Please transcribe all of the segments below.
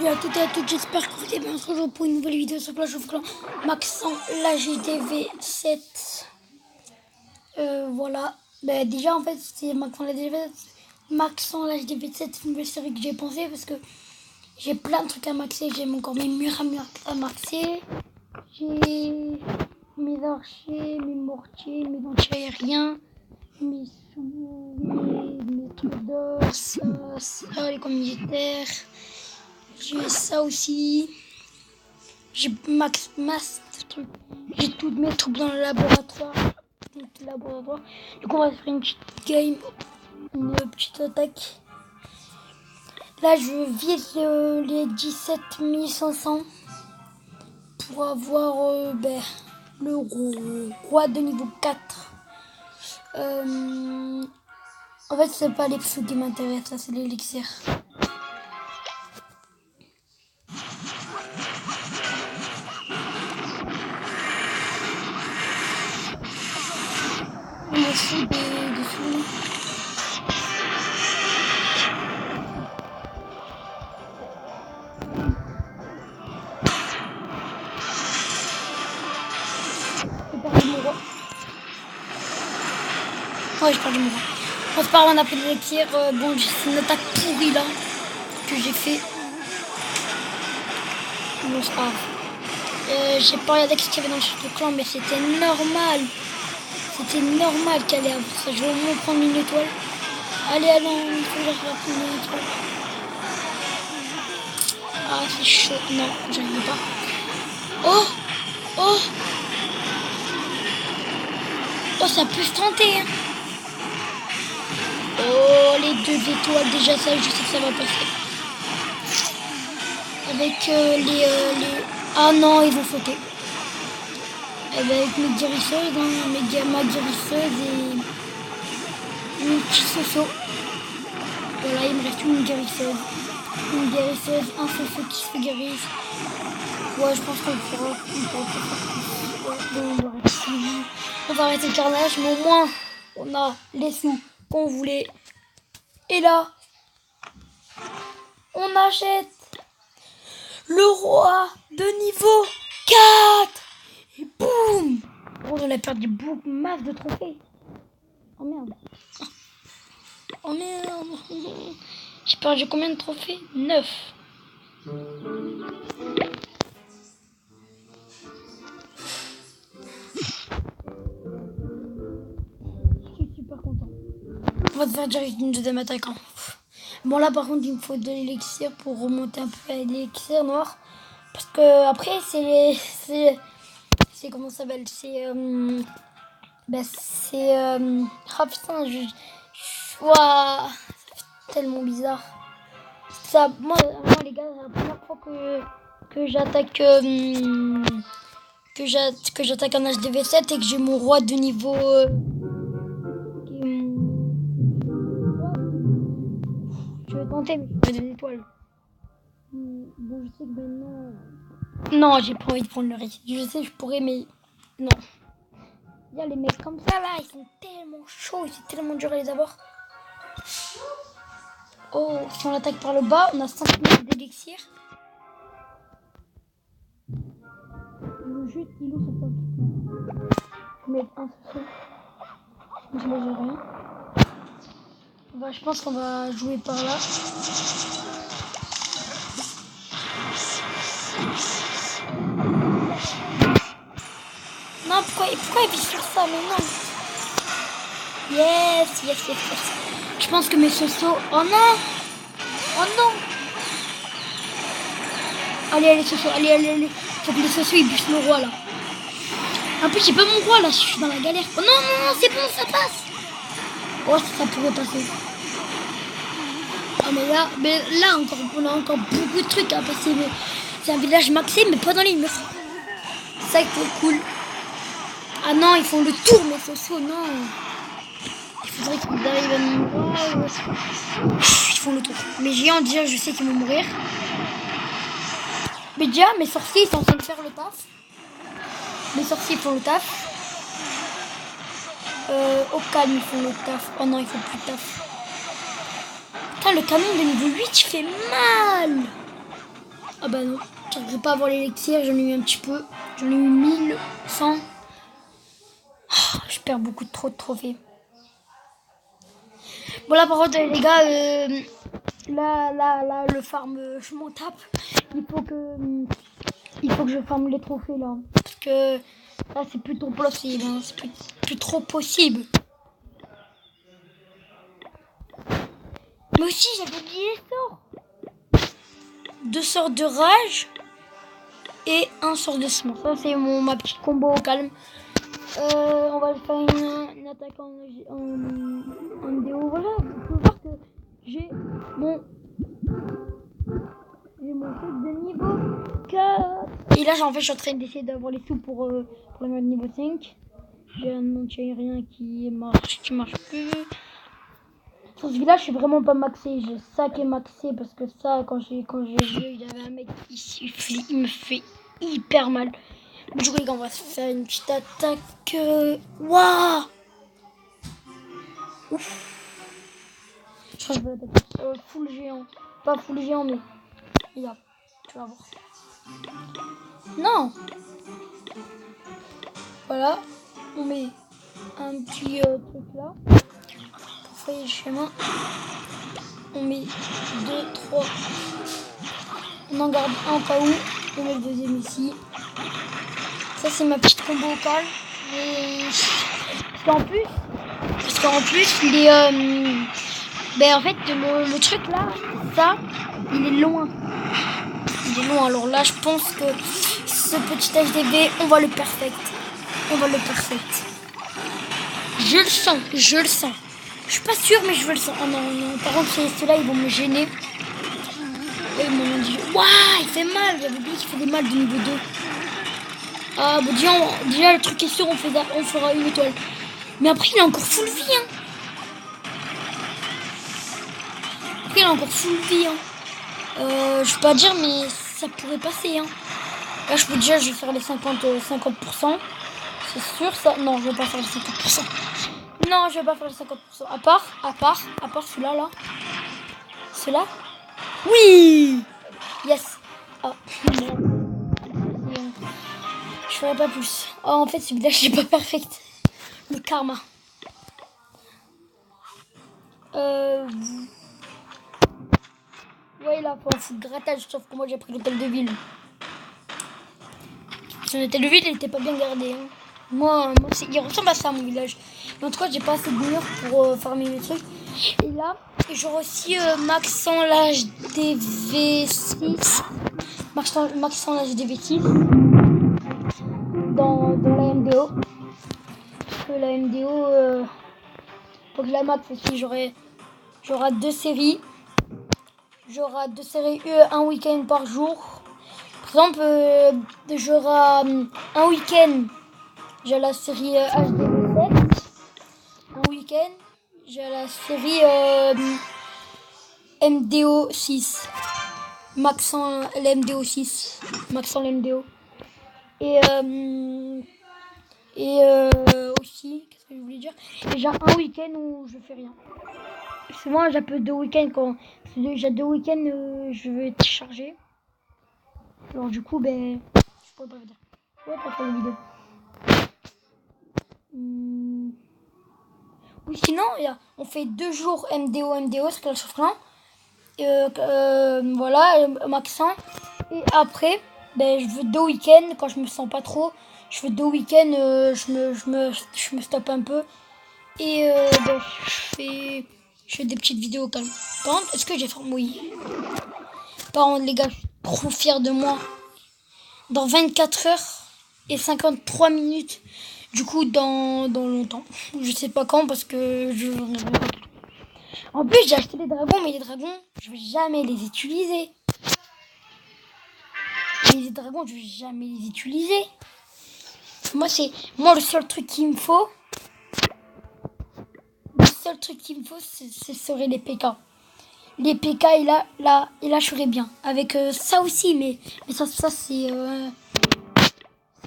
Salut à toutes et à toutes, j'espère que vous allez bien. On se retrouve pour une nouvelle vidéo sur Clash of Clans. Maxent, la GDV7. Voilà. Déjà, en fait, c'est Maxent, la GDV7. Maxent, la GDV7, c'est une nouvelle série que j'ai pensé parce que j'ai plein de trucs à maxer. J'ai encore mes murs à maxer. J'ai mes archers, mes mortiers, mes dentiers aériens, mes sous, mes trucs d'or, ça, les communautaires. J'ai ça aussi. J'ai truc. J'ai toutes mes troupes dans le laboratoire. Du coup, on va faire une petite game, une petite attaque. Là, je vise les 17 500 pour avoir le roi de niveau 4. En fait, c'est pas les pseudos qui m'intéressent, ça c'est l'élixir. On me fout des sous. J'ai perdu mon roi. Ouais, j'ai perdu mon roi. On se parle, on a pris l'élixir. Bon, c'est une attaque pourrie là que j'ai fait. Bon, c'est pas grave. J'ai pas regardé ce qu'il y avait dans le clan, mais c'était normal. C'était normal qu'elle ait avoir ça. Je vais au moins prendre une étoile. Allez, il faut que j'arrive à prendre une étoile. Ah, c'est chaud. Non, j'arrive pas. Oh, oh, oh, ça peut se tenter. Hein. Oh, les 2 étoiles, déjà ça, je sais que ça va passer. Avec les... Ah non, ils vont sauter. Avec mes guérisseuses, hein, ma guérisseuse et une petite soso. Voilà, il me reste une guérisseuse. Une guérisseuse, un soso qui se guérisse. Ouais, je pense qu'on le fera. On va arrêter le carnage, mais au moins, on a les sous qu'on voulait. Et là, on achète le roi de niveau 4. Et boum! Oh, on a perdu beaucoup, masse de trophées. Oh merde. Oh merde. J'ai perdu combien de trophées? 9. Je suis super content. On va te faire direct une deuxième attaque. Hein. Bon là par contre il me faut de l'élixir pour remonter un peu à l'élixir noir. Parce que après c'est comment ça s'appelle? C'est ah putain ouah, c'est tellement bizarre. Ça, moi les gars, c'est la première fois que j'attaque que j'attaque un HDV7 et que j'ai mon roi de niveau je vais tenter mais je vais des étoiles. Bon, je sais que maintenant non, j'ai pas envie de prendre le risque. Je sais que je pourrais mais non. Il y a les mecs comme ça là, ils sont tellement chauds, c'est tellement dur à les avoir. Oh, si on attaque par le bas, on a 5 minutes d'élixir. Juste il ouvre sa porte. Je mets un feu. Je ne gère rien. Je pense qu'on va jouer par là. Non, pourquoi il vit sur ça? Mais non. Yes. Je pense que mes sosos... Oh non. Oh non. Allez, les sosos. Allez. Faut que les sosos ils butent le roi là. En plus, j'ai pas mon roi là, je suis dans la galère. Oh non, c'est bon, ça passe. Oh, ça pourrait passer. Oh, mais là encore, on a encore beaucoup de trucs à passer. C'est un village maxé, mais pas dans les murs. C'est ça qui est cool. Ah non, ils font le tour, mes sociaux, non. Il faudrait qu'ils arrivent à me... Ils font le tour. Mes géants, déjà, je sais qu'ils vont mourir. Mais déjà, mes sorciers, ils sont en train de faire le taf. Les sorciers font le taf. Au calme, ils font le taf. Oh non, ils font plus le taf. Putain, le canon de niveau 8, il fait mal. Ah bah non, j'arriverai pas à avoir l'élixir, j'en ai eu un petit peu. J'en ai eu 1100. Oh, je perds trop de trophées. Bon là par contre les gars, là, le farm, je m'en tape. Il faut que je farme les trophées là. Parce que là c'est plus trop possible, hein. C'est plus trop possible. Mais aussi j'avais oublié les sorts. 2 sorts de rage et un sort de semence. Ça c'est ma petite combo au calme. On va faire une attaque en vidéo. Voilà, vous pouvez voir que j'ai mon truc de niveau 4. Et là, en fait, je suis en train d'essayer d'avoir les sous pour le mettre niveau 5. J'ai un anti-aérien qui marche plus. Sur ce village, je suis vraiment pas maxé. J'ai ça qui est maxé parce que ça, quand j'ai vu, il y avait un mec ici, il me fait hyper mal. Du coup, les gars, on va se faire une petite attaque. Waouh! Ouf! Je crois que je vais attaquer full géant. Pas full géant, mais. Regarde, tu vas voir. Non! Voilà. On met un petit truc là. Pour frayer le chemin. On met 2, 3. On en garde un au cas où. On met le deuxième ici. Ça, c'est ma petite combo au calme. Mais. Parce qu'en plus, il est. En fait, le truc là, ça, il est loin. Il est loin. Alors là, je pense que ce petit HDV, on va le perfect. Je le sens. Je suis pas sûre, mais je veux le sens. Oh non. Par contre, ceux-là, ils vont me gêner. Et ils m'ont dit, waouh, il fait mal. J'avais oublié qu'il fait des mal de niveau 2. Ah, bah déjà, le truc est sûr, on fera une étoile. Mais après, il est encore full vie, hein. Je peux pas dire, mais ça pourrait passer, hein. Là, je vais faire les 50%. C'est sûr, ça. Non, je vais pas faire les 50%. Non, je vais pas faire les 50%. À part celui-là, là. Celui-là. Oui! Yes! Ah, je ferai pas plus. Oh, en fait, ce village n'est pas perfect. Le karma. Ouais, là, faut un foutre grattage, sauf que moi, j'ai pris l'hôtel de ville. L'hôtel de ville, il était pas bien gardé, hein. Moi il ressemble à ça, mon village. Mais en tout cas, j'ai pas assez de murs pour farmer mes trucs. Et là, j'aurai aussi Maxent l'âge des V6. Maxent l'âge des V6. Dans la MDO. Parce que la MDO, faut que je la max aussi. J'aurai 2 séries. J'aurai 2 séries un week-end par jour. Par exemple, j'aurai un week-end. J'ai la série HDV7. Un week-end, j'ai la série MDO6. Maxent l'MDO6. Maxent l'MDO. Et aussi, qu'est-ce que je voulais dire? Et j'ai un week-end où je fais rien. Souvent, j'ai peu de week-ends quand. J'ai 2 week-ends, je vais être chargé. Alors, du coup, je pourrais pas dire. Je pourrais pas faire une vidéo. Oui, sinon, on fait 2 jours MDO, c'est Clash of Clans. Voilà, Maxent. Et après, je veux 2 week-ends quand je me sens pas trop. Je fais 2 week-ends, je me stoppe un peu. Et je fais des petites vidéos calmes. Par contre, est-ce que j'ai fait... Oui. Par contre, les gars, je suis trop fière de moi. Dans 24 heures et 53 minutes. Du coup, dans longtemps. Je sais pas quand parce que je... En plus, j'ai acheté des dragons, mais les dragons, je vais jamais les utiliser. Les dragons, je vais jamais les utiliser. Moi, le seul truc qu'il me faut, ce serait les PK. Les PK, et là, je serais bien. Avec ça aussi, mais ça c'est... ça,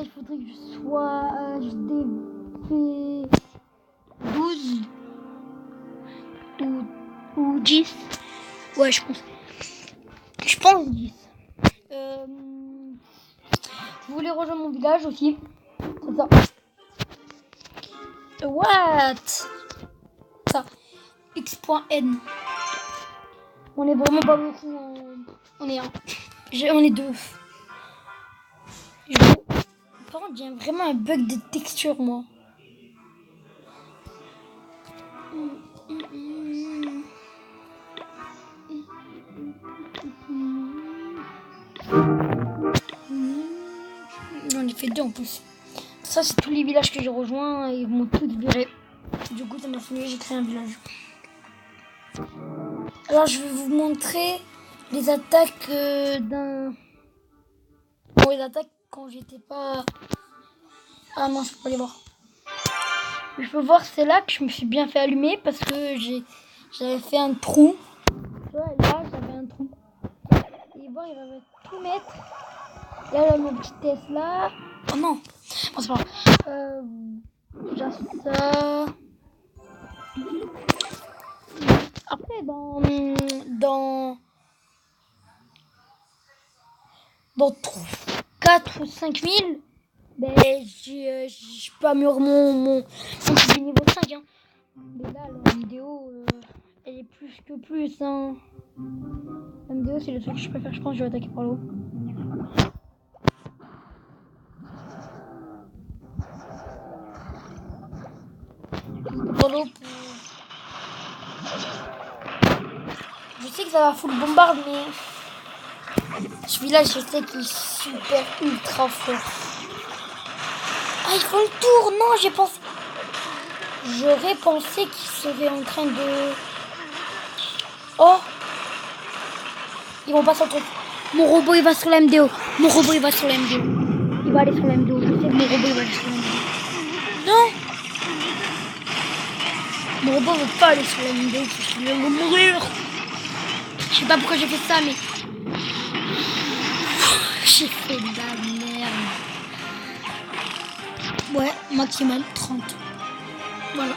il faudrait que je sois HDV 12 ou 10. Ouais, je pense 10. Vous voulez rejoindre mon village aussi? C'est ça. What? Ça. X.N. On est vraiment pas beaucoup. On est un. On est deux. Par contre, j'ai vraiment un bug de texture, moi. J'en ai fait deux en plus. Ça, c'est tous les villages que j'ai rejoints et ils m'ont tous viré. Du coup, ça m'a fait j'ai créé un village. Alors, je vais vous montrer les attaques d'un. Bon, les attaques quand j'étais pas. Ah non, je peux pas les voir. Je peux voir c'est là que je me suis bien fait allumer parce que j'avais fait un trou. Là, j'avais un trou. Et bon, il va tout mettre. Et là, mon petit Tesla. Oh non, bon, c'est pas grave. Déjà ça. Après, dans 4 ou 5 000, ben, je peux améliorer mon niveau 5. Hein. Mais là, la vidéo, elle est plus que plus. Hein. La vidéo, c'est le truc que je préfère. Je pense que je vais attaquer par le haut. Par le haut Je sais que ça va full bombarde, mais ce village, je sais qu'il est super ultra fort. Ah, ils font le tour. Non, j'aurais pensé qu'ils seraient en train de... Oh, ils vont pas sur le truc. Mon robot, il va sur la MDO. Mon robot, il va sur la MDO. Il va aller sur la MDO. Je sais que mon robot, il va aller sur la MDO. Non, mon robot ne veut pas aller sur la MDO parce qu'il va mourir. Je sais pas pourquoi j'ai fait ça, mais... J'ai fait de la merde. Ouais, maximum 30. Voilà.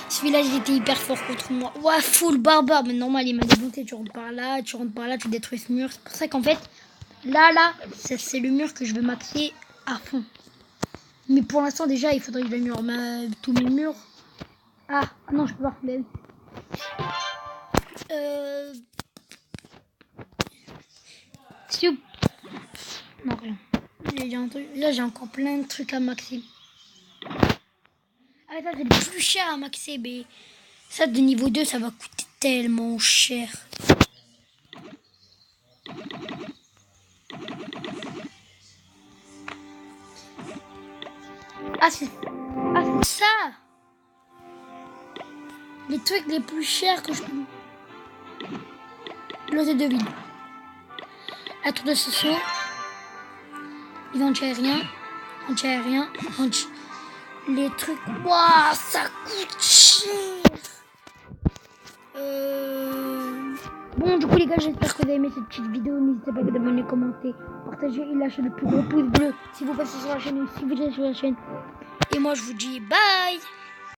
Celui-là, il était hyper fort contre moi. Ouais, full barbare. Mais normal, il m'a démonté. Tu rentres par là, tu détruis ce mur. C'est pour ça qu'en fait, là, c'est le mur que je veux maxer à fond. Mais pour l'instant, déjà, il faudrait que je mure tous mes murs. Ah, non, je peux pas. Non, rien. Là, j'ai encore plein de trucs à maxer. Ah, ça, c'est le plus cher à maxer, mais ça, de niveau 2, ça va coûter tellement cher. Ah, c'est ça! Les trucs les plus chers que je peux... L'hôtel de ville. La tour de Soso. Les anti-aériens. Les trucs... Waouh, ça coûte cher! Bon, du coup, les gars, j'espère que vous avez aimé cette petite vidéo. N'hésitez pas à vous abonner, commenter, partager et lâcher le plus gros pouce bleu si vous passez sur la chaîne et si vous êtes sur la chaîne. Et moi, je vous dis bye!